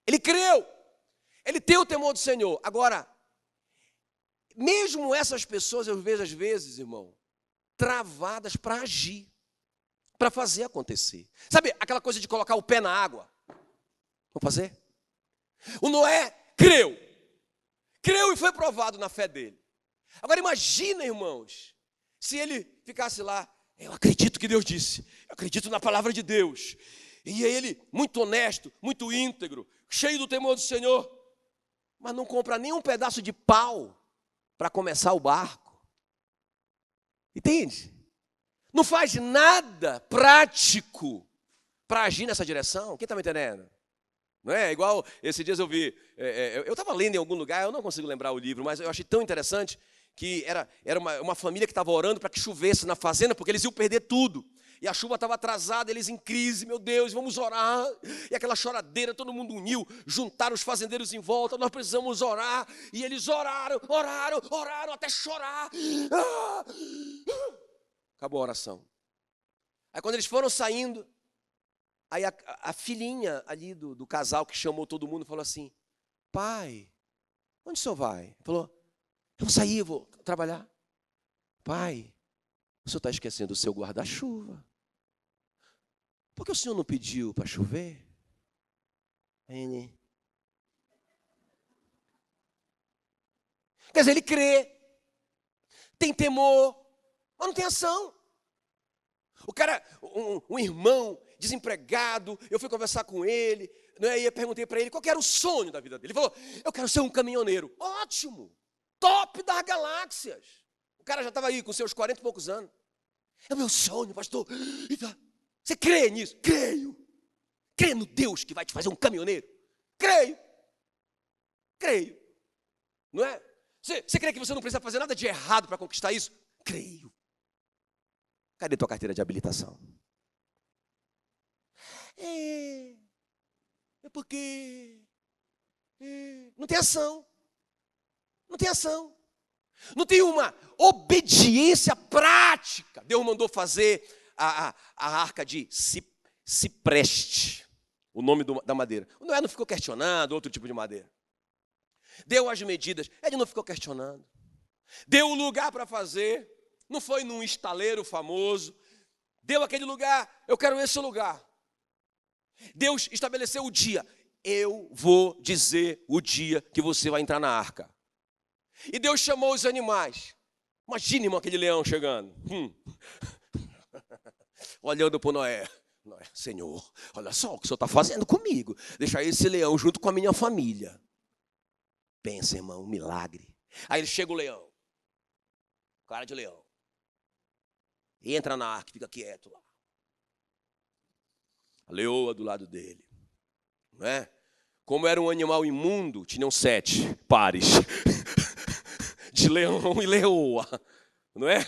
A: Ele creu. Ele tem o temor do Senhor. Agora, mesmo essas pessoas, eu vejo às vezes, irmão, travadas para agir, para fazer acontecer. Sabe aquela coisa de colocar o pé na água? Vamos fazer? O Noé creu. Creu e foi provado na fé dele. Agora imagina, irmãos, se ele ficasse lá, eu acredito que Deus disse, eu acredito na palavra de Deus. E ele, muito honesto, muito íntegro, cheio do temor do Senhor, mas não compra nem um pedaço de pau para começar o barco. Entende? Não faz nada prático para agir nessa direção. Quem está me entendendo? Não é igual, esses dias eu vi, eu estava lendo em algum lugar, eu não consigo lembrar o livro, mas eu achei tão interessante que era uma família que estava orando para que chovesse na fazenda, porque eles iam perder tudo. E a chuva estava atrasada, eles em crise, meu Deus, vamos orar. E aquela choradeira, todo mundo uniu, juntaram os fazendeiros em volta, nós precisamos orar. E eles oraram até chorar. Acabou a oração. Aí quando eles foram saindo, aí a filhinha ali do casal que chamou todo mundo falou assim, pai, onde o senhor vai? Ele falou, eu vou sair, vou trabalhar. Pai, o senhor está esquecendo o seu guarda-chuva. Por que o senhor não pediu para chover? Quer dizer, ele crê, tem temor, mas não tem ação. O cara, um irmão desempregado, eu fui conversar com ele, né, e eu perguntei para ele qual que era o sonho da vida dele. Ele falou, eu quero ser um caminhoneiro. Ótimo, top das galáxias. O cara já estava aí com seus 40 e poucos anos. É o meu sonho, pastor. Você crê nisso? Creio. Crê no Deus que vai te fazer um caminhoneiro? Creio. Não é? Você crê que você não precisa fazer nada de errado para conquistar isso? Creio. Cadê tua carteira de habilitação? É porque não tem ação. Não tem ação. Não tem uma obediência prática. Deus mandou fazer a arca de cipreste, o nome da madeira. O Noé não ficou questionando outro tipo de madeira. Deu as medidas, ele não ficou questionando. Deu o lugar para fazer, não foi num estaleiro famoso. Deu aquele lugar, eu quero esse lugar. Deus estabeleceu o dia. Eu vou dizer o dia que você vai entrar na arca. E Deus chamou os animais. Imagine, irmão, aquele leão chegando. Olhando para o Noé. Noé, Senhor, olha só o que o Senhor está fazendo comigo. Deixar esse leão junto com a minha família. Pensa, irmão, um milagre. Aí ele chega o leão. Cara de leão. E entra na arca, fica quieto lá. A leoa do lado dele. Não é? Como era um animal imundo, tinham 7 pares de leão e leoa, não é?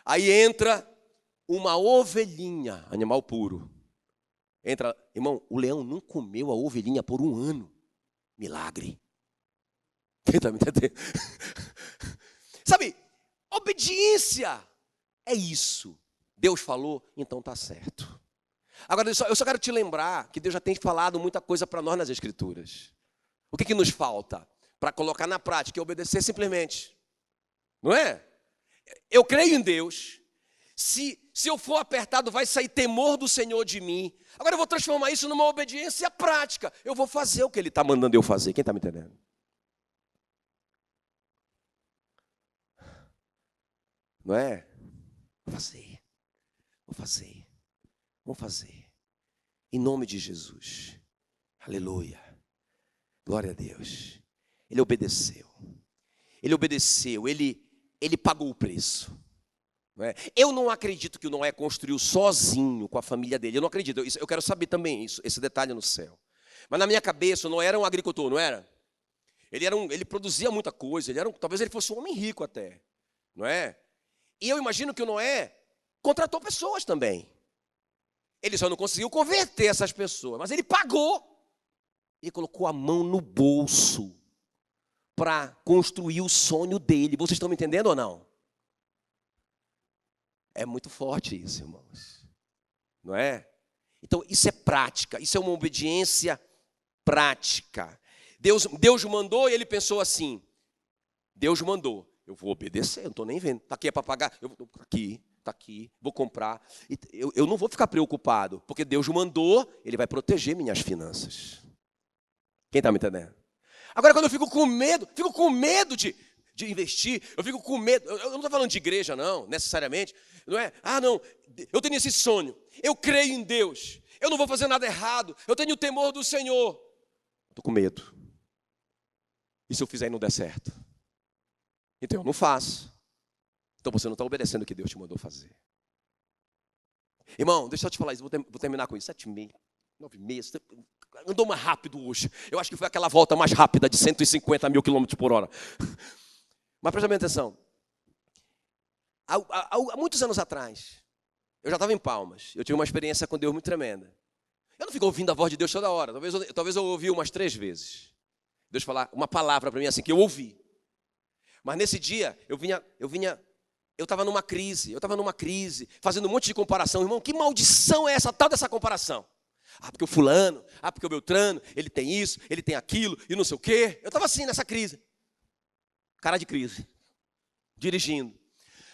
A: Aí entra uma ovelhinha, animal puro. Entra, irmão, o leão não comeu a ovelhinha por 1 ano. Milagre. Quem está me entendendo? Sabe, obediência é isso. Deus falou, então está certo. Agora, eu só quero te lembrar que Deus já tem falado muita coisa para nós nas Escrituras. O que nos falta para colocar na prática e obedecer simplesmente? Não é? Eu creio em Deus. Se eu for apertado, vai sair temor do Senhor de mim. Agora eu vou transformar isso numa obediência prática. Eu vou fazer o que Ele está mandando eu fazer. Quem está me entendendo? Não é? Vou fazer. Em nome de Jesus. Aleluia. Glória a Deus. Ele obedeceu. Ele pagou o preço. Não é? Eu não acredito que o Noé construiu sozinho com a família dele. Eu não acredito. Eu quero saber também esse detalhe no céu. Mas na minha cabeça, o Noé era um agricultor, não era? Ele produzia muita coisa. Talvez ele fosse um homem rico até. Não é? E eu imagino que o Noé contratou pessoas também. Ele só não conseguiu converter essas pessoas, mas ele pagou. Ele colocou a mão no bolso para construir o sonho dele. Vocês estão me entendendo ou não? É muito forte isso, irmãos. Não é? Então, isso é prática. Isso é uma obediência prática. Deus mandou e ele pensou assim. Deus mandou. Eu vou obedecer, eu não estou nem vendo. Está aqui, é para pagar? Está aqui, vou comprar. Eu não vou ficar preocupado, porque Deus mandou, Ele vai proteger minhas finanças. Quem está me entendendo? Agora, quando eu fico com medo de investir, eu fico com medo. Eu não estou falando de igreja, não, necessariamente. Não é? Não, eu tenho esse sonho. Eu creio em Deus. Eu não vou fazer nada errado. Eu tenho o temor do Senhor. Estou com medo. E se eu fizer e não der certo? Então eu não faço. Então você não está obedecendo o que Deus te mandou fazer. Irmão, deixa eu te falar isso. Vou terminar com isso. 7h30, 9h30. Andou mais rápido hoje. Eu acho que foi aquela volta mais rápida de 150 mil quilômetros por hora. Mas presta bem atenção. Há muitos anos atrás, eu já estava em Palmas. Eu tive uma experiência com Deus muito tremenda. Eu não fico ouvindo a voz de Deus toda hora. Talvez eu ouvi umas 3 vezes. Deus falar uma palavra para mim assim, que eu ouvi. Mas nesse dia, eu estava numa crise, fazendo um monte de comparação. Irmão, que maldição é essa, tal dessa comparação? Porque o fulano, porque o Beltrano, ele tem isso, ele tem aquilo, e não sei o quê. Eu estava assim, nessa crise. Cara de crise. Dirigindo.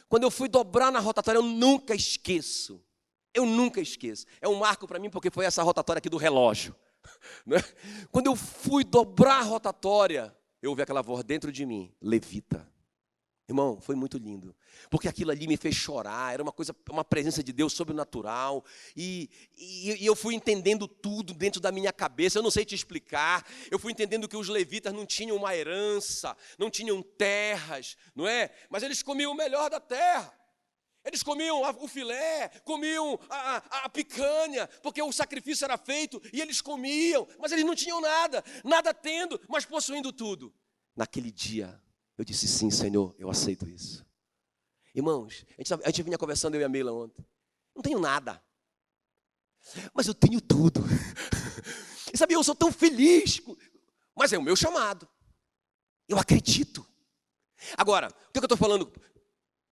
A: Quando eu fui dobrar na rotatória, eu nunca esqueço. É um marco para mim, porque foi essa rotatória aqui do relógio. Quando eu fui dobrar a rotatória, eu ouvi aquela voz dentro de mim, levita. Irmão, foi muito lindo, porque aquilo ali me fez chorar, era uma presença de Deus sobrenatural, e eu fui entendendo tudo dentro da minha cabeça, eu não sei te explicar, eu fui entendendo que os levitas não tinham uma herança, não tinham terras, não é? Mas eles comiam o melhor da terra. Eles comiam o filé, comiam a picanha, porque o sacrifício era feito, e eles comiam, mas eles não tinham nada tendo, mas possuindo tudo. Naquele dia, eu disse, sim, Senhor, eu aceito isso. Irmãos, a gente vinha conversando, eu e a Meila ontem. Não tenho nada, mas eu tenho tudo. E sabe, eu sou tão feliz, mas é o meu chamado. Eu acredito. Agora, o que eu estou falando?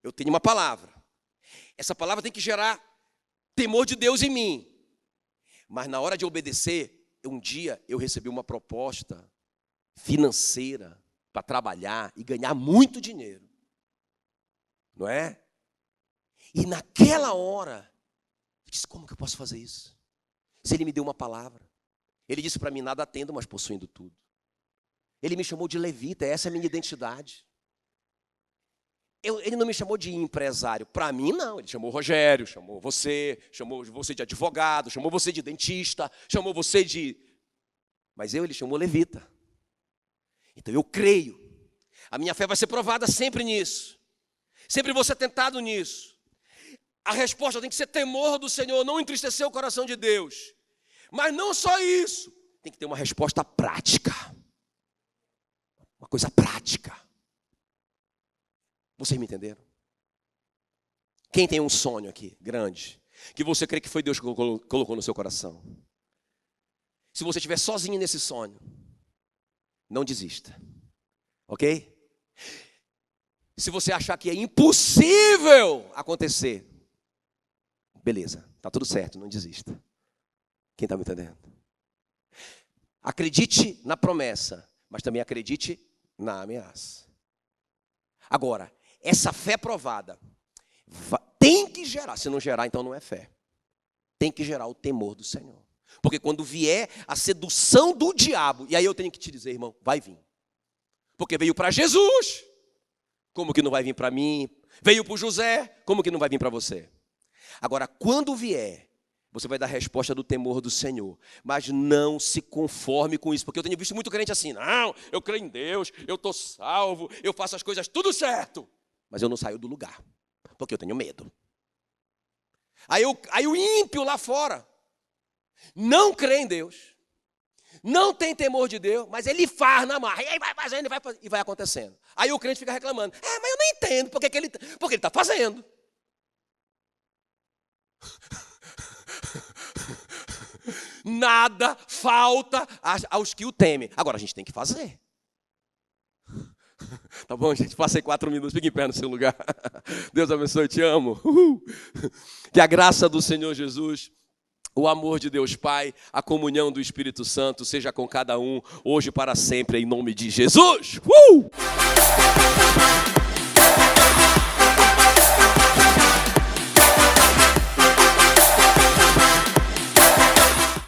A: Eu tenho uma palavra. Essa palavra tem que gerar temor de Deus em mim. Mas na hora de obedecer, um dia eu recebi uma proposta financeira para trabalhar e ganhar muito dinheiro. Não é? E naquela hora, eu disse, como que eu posso fazer isso? Se ele me deu uma palavra. Ele disse para mim, nada tendo, mas possuindo tudo. Ele me chamou de levita, essa é a minha identidade. Ele não me chamou de empresário. Para mim, não. Ele chamou o Rogério, chamou você de advogado, chamou você de dentista, chamou você de... Mas ele chamou levita. Então eu creio. A minha fé vai ser provada sempre nisso. Sempre vou ser tentado nisso. A resposta tem que ser temor do Senhor, não entristecer o coração de Deus. Mas não só isso. tem que ter uma resposta prática. Uma coisa prática. Vocês me entenderam? Quem tem um sonho aqui, grande, que você crê que foi Deus que colocou no seu coração? Se você estiver sozinho nesse sonho, não desista. Ok? Se você achar que é impossível acontecer, beleza, tá tudo certo, não desista. Quem está me entendendo? Acredite na promessa, mas também acredite na ameaça. Agora, essa fé provada tem que gerar, se não gerar, então não é fé. Tem que gerar o temor do Senhor. Porque quando vier a sedução do diabo, e aí eu tenho que te dizer, irmão, vai vir. Porque veio para Jesus, como que não vai vir para mim? Veio para o José, como que não vai vir para você? Agora, quando vier, você vai dar a resposta do temor do Senhor. Mas não se conforme com isso. Porque eu tenho visto muito crente assim, não, eu creio em Deus, eu estou salvo, eu faço as coisas tudo certo. Mas eu não saio do lugar, porque eu tenho medo. Aí o ímpio lá fora não crê em Deus, não tem temor de Deus, mas ele faz na marra, e aí vai fazendo, e vai acontecendo. Aí o crente fica reclamando, mas eu não entendo, porque ele está fazendo. Nada falta aos que o temem. Agora a gente tem que fazer. Tá bom, gente? Passei 4 minutos, fique em pé no seu lugar. Deus abençoe, te amo. Que a graça do Senhor Jesus, o amor de Deus Pai, a comunhão do Espírito Santo seja com cada um, hoje e para sempre, em nome de Jesus.